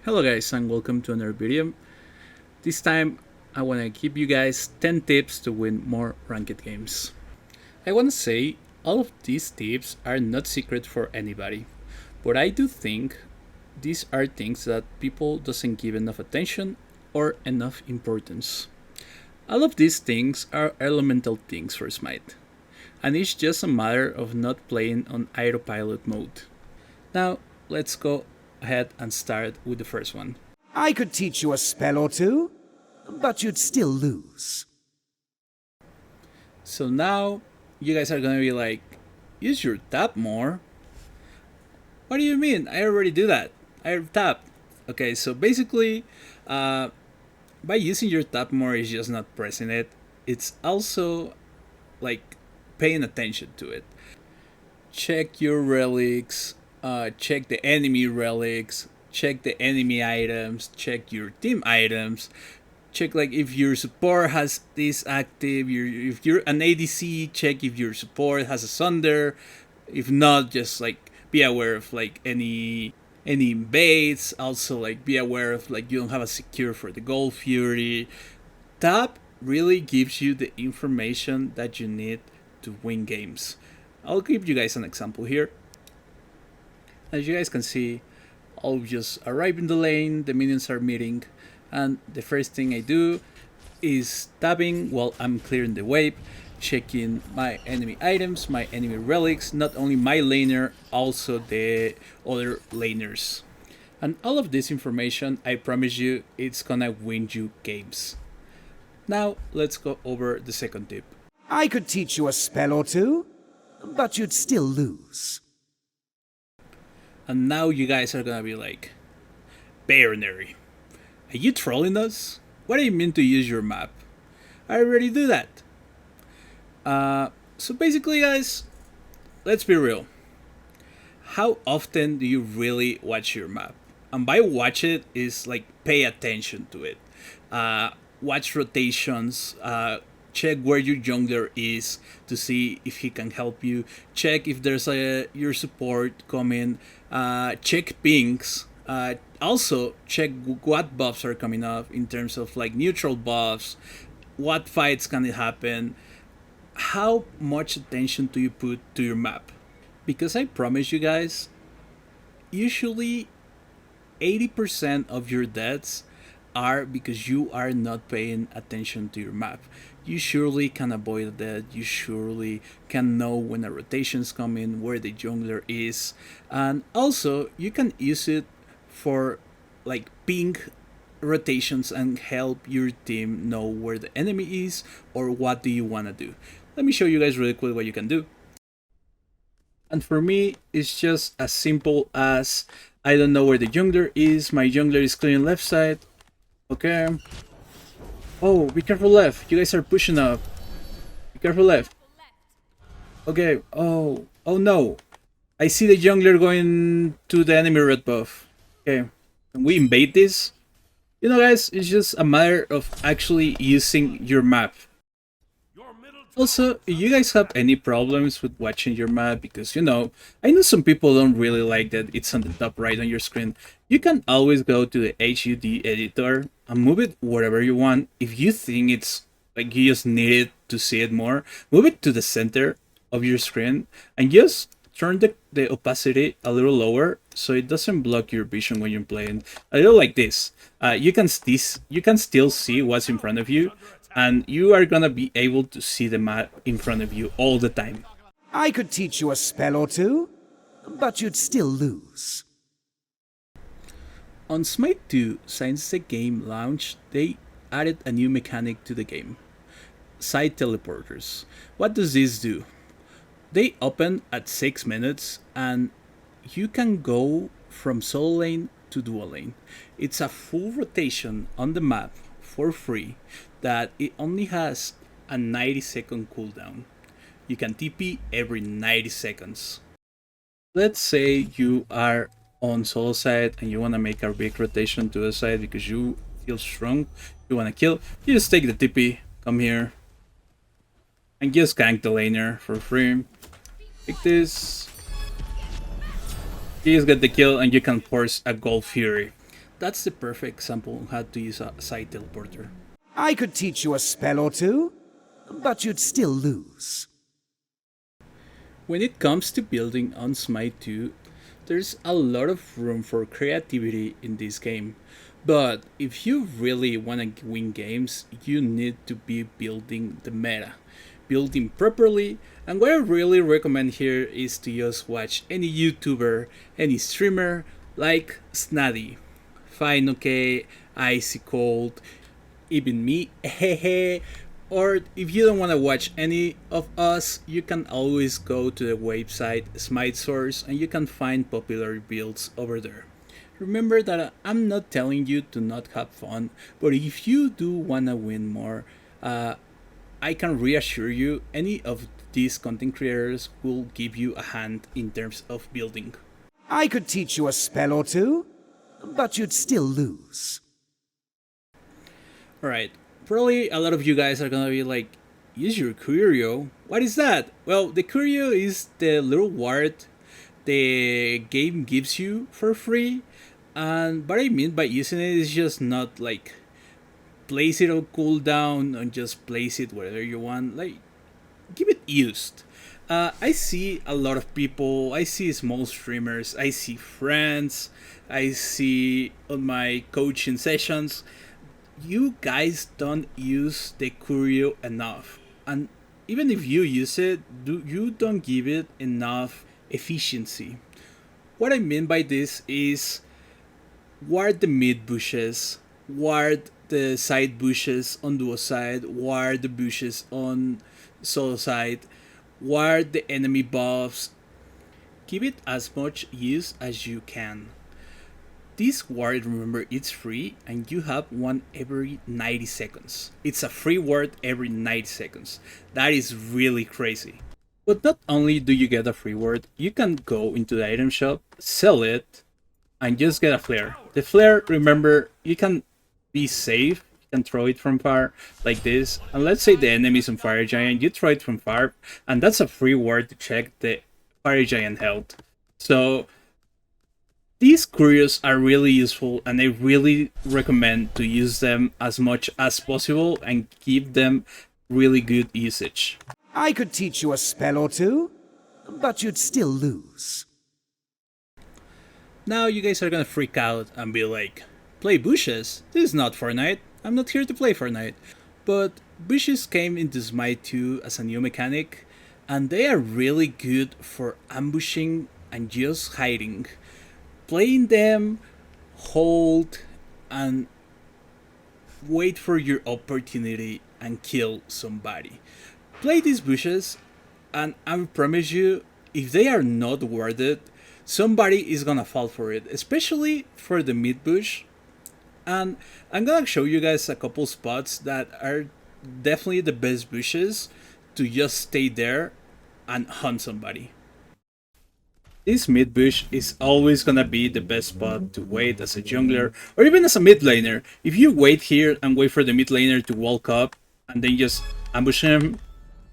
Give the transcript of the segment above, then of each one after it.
Hello guys and welcome to another video. This time I want to give you guys 10 tips to win more ranked games. I want to say all of these tips are not secret for anybody, but I do think these are things that people doesn't give enough attention or enough importance. All of these things are elemental things for Smite, and it's just a matter of not playing on autopilot mode. Now let's go ahead and start with the first one. I could teach you a spell or two, but you'd still lose. So now you guys are gonna be like, use your tap more. What do you mean? I already do that. I tap. Okay, so basically, by using your tap more is just not pressing it. It's also like paying attention to it. Check your relics. Check the enemy relics. Check the enemy items. Check your team items. Check like if your support has this active. If you're an ADC, check if your support has a Sunder. If not, just like be aware of like any invades. Also like be aware of like you don't have a secure for the Gold Fury. Tap really gives you the information that you need to win games. I'll give you guys an example here. As you guys can see, I'll just arrive in the lane, the minions are meeting, and the first thing I do is tapping while I'm clearing the wave, checking my enemy items, my enemy relics, not only my laner, also the other laners. And all of this information, I promise you, it's gonna win you games. Now, let's go over the second tip. I could teach you a spell or two, but you'd still lose. And now you guys are gonna be like, Baronary, are you trolling us? What do you mean to use your map? I already do that. So basically guys, let's be real. How often do you really watch your map? And by watch it is like pay attention to it. Watch rotations, check where your jungler is to see if he can help you. Check if there's your support coming. Check pings. Also check what buffs are coming up in terms of like neutral buffs. What fights can it happen? How much attention do you put to your map? Because I promise you guys, usually 80% of your deaths are because you are not paying attention to your map. You surely can avoid that. You surely can know when a rotation's coming, where the jungler is, and also you can use it for like ping rotations and help your team know where the enemy is or what do you want to do. Let me show you guys really quick what you can do. And for me, it's just as simple as I don't know where the jungler is. My jungler is clearing left side. Okay. Oh, be careful left. You guys are pushing up. Be careful left. Okay. Oh no. I see the jungler going to the enemy red buff. Okay. Can we invade this? You know guys, it's just a matter of actually using your map. Also, if you guys have any problems with watching your map, because you know, I know some people don't really like that it's on the top right on your screen, you can always go to the HUD editor and move it wherever you want. If you think it's like you just need it to see it more, move it to the center of your screen and just turn the opacity a little lower so it doesn't block your vision when you're playing. A little like this. You can still see what's in front of you, and you are gonna be able to see the map in front of you all the time. I could teach you a spell or two, but you'd still lose. On Smite 2, since the game launched, they added a new mechanic to the game. Side teleporters. What does this do? They open at 6 minutes and you can go from solo lane to dual lane. It's a full rotation on the map for free that it only has a 90-second cooldown. You can TP every 90 seconds. Let's say you are on solo side and you want to make a big rotation to the side because you feel strong, you want to kill, you just take the TP, come here, and just gank the laner for free. Take this. You just get the kill and you can force a Gold Fury. That's the perfect example of how to use a side teleporter. I could teach you a spell or two, but you'd still lose. When it comes to building on Smite 2, there's a lot of room for creativity in this game. But if you really want to win games, you need to be building the meta, building properly. And what I really recommend here is to just watch any YouTuber, any streamer like Snaddy, Fine OK, Icy Cold, even me, or if you don't want to watch any of us, you can always go to the website Smite Source and you can find popular builds over there. Remember that I'm not telling you to not have fun, but if you do want to win more, I can reassure you any of these content creators will give you a hand in terms of building. I could teach you a spell or two, but you'd still lose. Alright, probably a lot of you guys are gonna be like, use your Curio? What is that? Well, the Curio is the little ward the game gives you for free. And what I mean by using it is just not like place it on cooldown and just place it wherever you want. Like, give it used. I see a lot of people, I see small streamers, I see friends, I see on my coaching sessions, you guys don't use the Curio enough. And even if you use it, you don't give it enough efficiency. What I mean by this is ward the mid bushes, ward the side bushes on duo side, ward the bushes on solo side, ward the enemy buffs. Give it as much use as you can. This ward, remember, it's free and you have one every 90 seconds. It's a free ward every 90 seconds. That is really crazy. But not only do you get a free ward, you can go into the item shop, sell it, and just get a flare. The flare, remember, you can be safe. You can throw it from far like this. And let's say the enemy is on Fire Giant, you throw it from far, and that's a free ward to check the Fire Giant health. So these curios are really useful, and I really recommend to use them as much as possible and give them really good usage. I could teach you a spell or two, but you'd still lose. Now you guys are gonna freak out and be like, play bushes? This is not Fortnite. I'm not here to play Fortnite. But bushes came into Smite 2 as a new mechanic, and they are really good for ambushing and just hiding. Playing them, hold, and wait for your opportunity and kill somebody. Play these bushes, and I promise you, if they are not warded, somebody is gonna fall for it, especially for the mid bush. And I'm gonna show you guys a couple spots that are definitely the best bushes to just stay there and hunt somebody. This mid bush is always gonna be the best spot to wait as a jungler or even as a mid laner. If you wait here and wait for the mid laner to walk up and then just ambush him,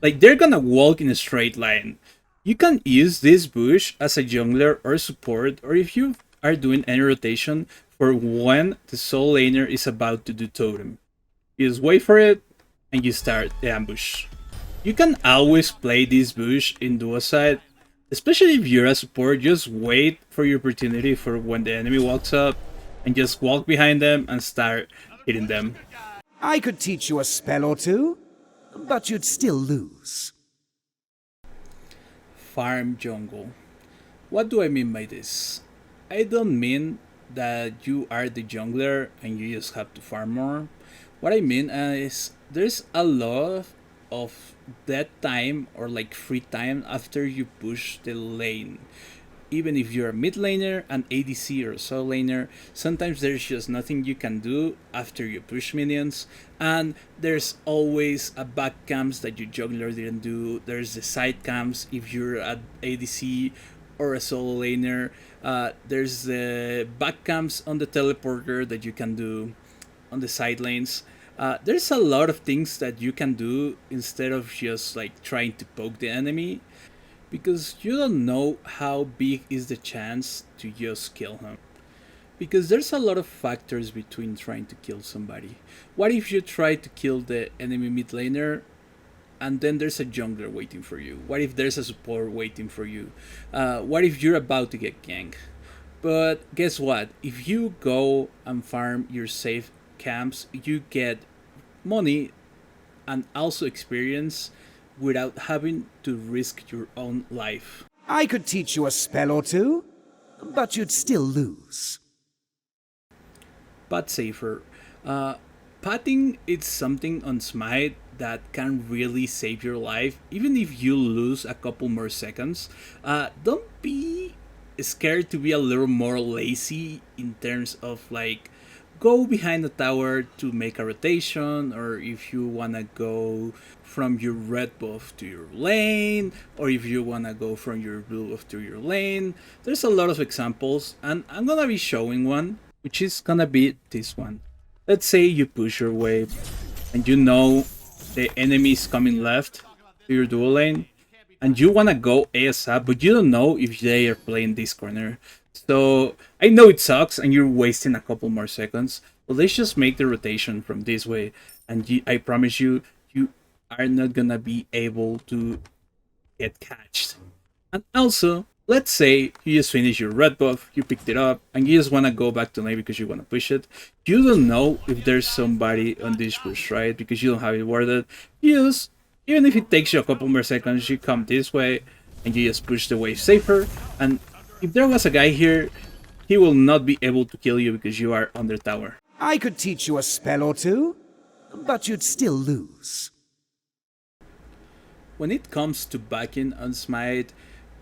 like they're gonna walk in a straight line. You can use this bush as a jungler or support, or if you are doing any rotation for when the solo laner is about to do totem. You just wait for it and you start the ambush. You can always play this bush in duo side, especially if you're a support. Just wait for your opportunity for when the enemy walks up and just walk behind them and start hitting them. I could teach you a spell or two, but you'd still lose. Farm jungle. What do I mean by this? I don't mean that you are the jungler and you just have to farm more. What I mean is there's a lot of dead time or like free time after you push the lane. Even if you're a mid laner, an ADC, or a solo laner, sometimes there's just nothing you can do after you push minions. And there's always a back camps that your jungler didn't do. There's the side camps if you're an ADC or a solo laner. There's the back camps on the teleporter that you can do on the side lanes. There's a lot of things that you can do instead of just like trying to poke the enemy, because you don't know how big is the chance to just kill him. Because there's a lot of factors between trying to kill somebody. What if you try to kill the enemy mid laner and then there's a jungler waiting for you? What if there's a support waiting for you? What if you're about to get ganked? But guess what? If you go and farm your safe camps, you get money and also experience without having to risk your own life. I could teach you a spell or two, but you'd still lose. But safer. Uh, Patting is something on Smite that can really save your life, even if you lose a couple more seconds. Don't be scared to be a little more lazy in terms of like go behind the tower to make a rotation, or if you wanna go from your red buff to your lane, or if you wanna go from your blue buff to your lane. There's a lot of examples, and I'm gonna be showing one, which is gonna be this one. Let's say you push your wave, and you know the enemy is coming left to your dual lane, and you wanna go ASAP, but you don't know if they are playing this corner. So I know it sucks, and you're wasting a couple more seconds. But let's just make the rotation from this way, and I promise you, you are not gonna be able to get catched. And also, let's say you just finished your red buff, you picked it up, and you just want to go back to lane because you want to push it. You don't know if there's somebody on this push, right? Because you don't have it worded. You just, even if it takes you a couple more seconds, you come this way and you just push the wave safer. And if there was a guy here, he will not be able to kill you because you are under tower. I could teach you a spell or two, but you'd still lose. When it comes to backing on Smite,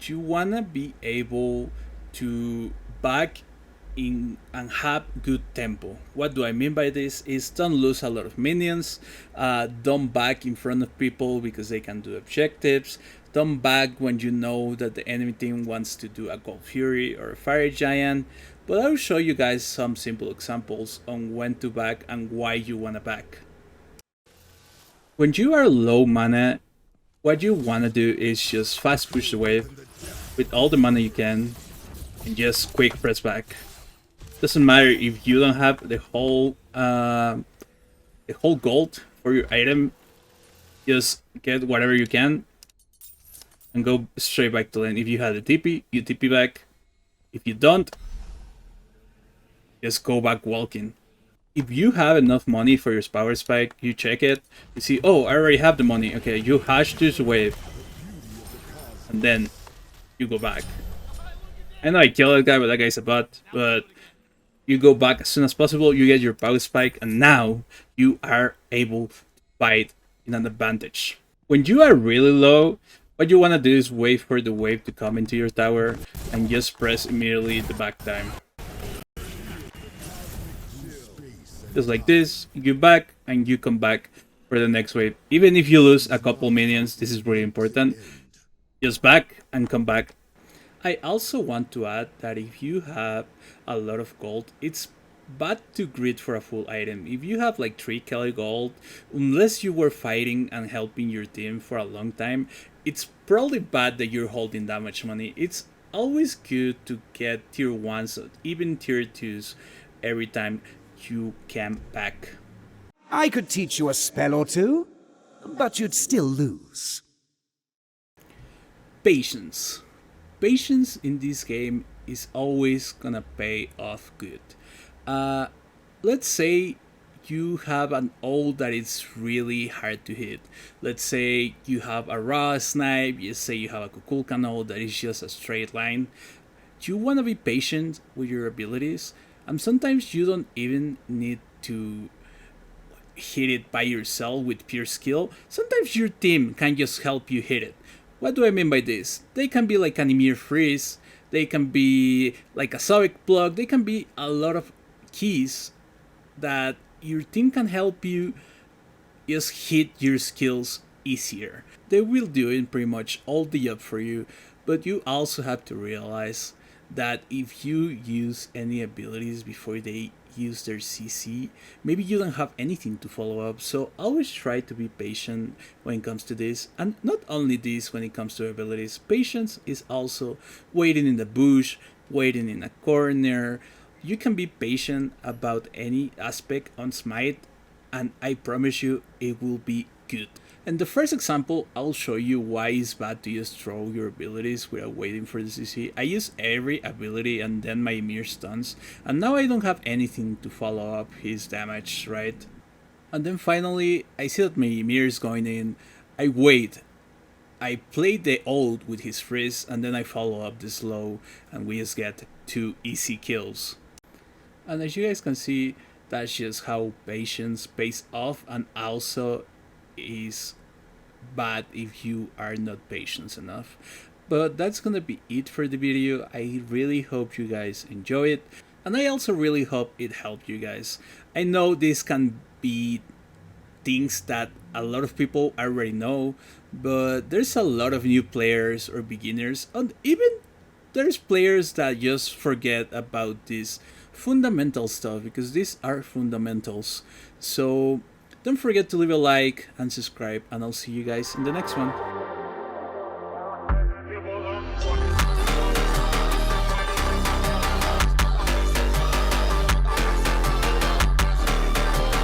you wanna be able to back in and have good tempo. What do I mean by this? Is don't lose a lot of minions, don't back in front of people because they can do objectives, don't back when you know that the enemy team wants to do a Gold Fury or a Fire Giant. But I'll show you guys some simple examples on when to back and why you wanna back. When you are low mana, what you want to do is just fast push the wave with all the mana you can and just quick press back. Doesn't matter if you don't have the whole gold for your item, just get whatever you can and go straight back to lane. If you have the TP, you TP back. If you don't, just go back walking. If you have enough money for your power spike, you check it, you see, oh, I already have the money. Okay, you hash this wave, and then you go back. I know I killed that guy, but that guy's a bot. But you go back as soon as possible, you get your power spike, and now you are able to fight in an advantage. When you are really low, what you want to do is wait for the wave to come into your tower, and just press immediately the back time. Just like this, you go back and you come back for the next wave. Even if you lose a couple minions, this is really important. Just back and come back. I also want to add that if you have a lot of gold, it's bad to grid for a full item. If you have like 3 Kelly gold, unless you were fighting and helping your team for a long time, it's probably bad that you're holding that much money. It's always good to get tier 1s, even tier 2s every time you can back. I could teach you a spell or two, but you'd still lose. Patience. Patience in this game is always gonna pay off good. Uh, let's say you have an ult that is really hard to hit. Let's say you have a raw snipe, you say you have a Kukulkan ult that is just a straight line. You wanna be patient with your abilities, and sometimes you don't even need to hit it by yourself with pure skill. Sometimes your team can just help you hit it. What do I mean by this? They can be like an Emir Freeze, they can be like a Sovik block, they can be a lot of keys that your team can help you just hit your skills easier. They will do it pretty much all the job for you, but you also have to realize that if you use any abilities before they use their CC, maybe you don't have anything to follow up. So always try to be patient when it comes to this. And not only this, when it comes to abilities, patience is also waiting in the bush, waiting in a corner, you can be patient about any aspect on Smite, and I promise you it will be good. In the first example, I'll show you why it's bad to just throw your abilities without waiting for the CC. I use every ability and then my Ymir stuns, and now I don't have anything to follow up his damage, right? And then finally, I see that my Ymir is going in, I wait, I play the ult with his freeze, and then I follow up the slow, and we just get 2 easy kills. And as you guys can see, that's just how patience pays off, and also is bad if you are not patient enough. But that's gonna be it for the video. I really hope you guys enjoy it, and I also really hope it helped you guys. I know this can be things that a lot of people already know, but there's a lot of new players or beginners, and even there's players that just forget about this fundamental stuff, because these are fundamentals. So don't forget to leave a like and subscribe, and I'll see you guys in the next one.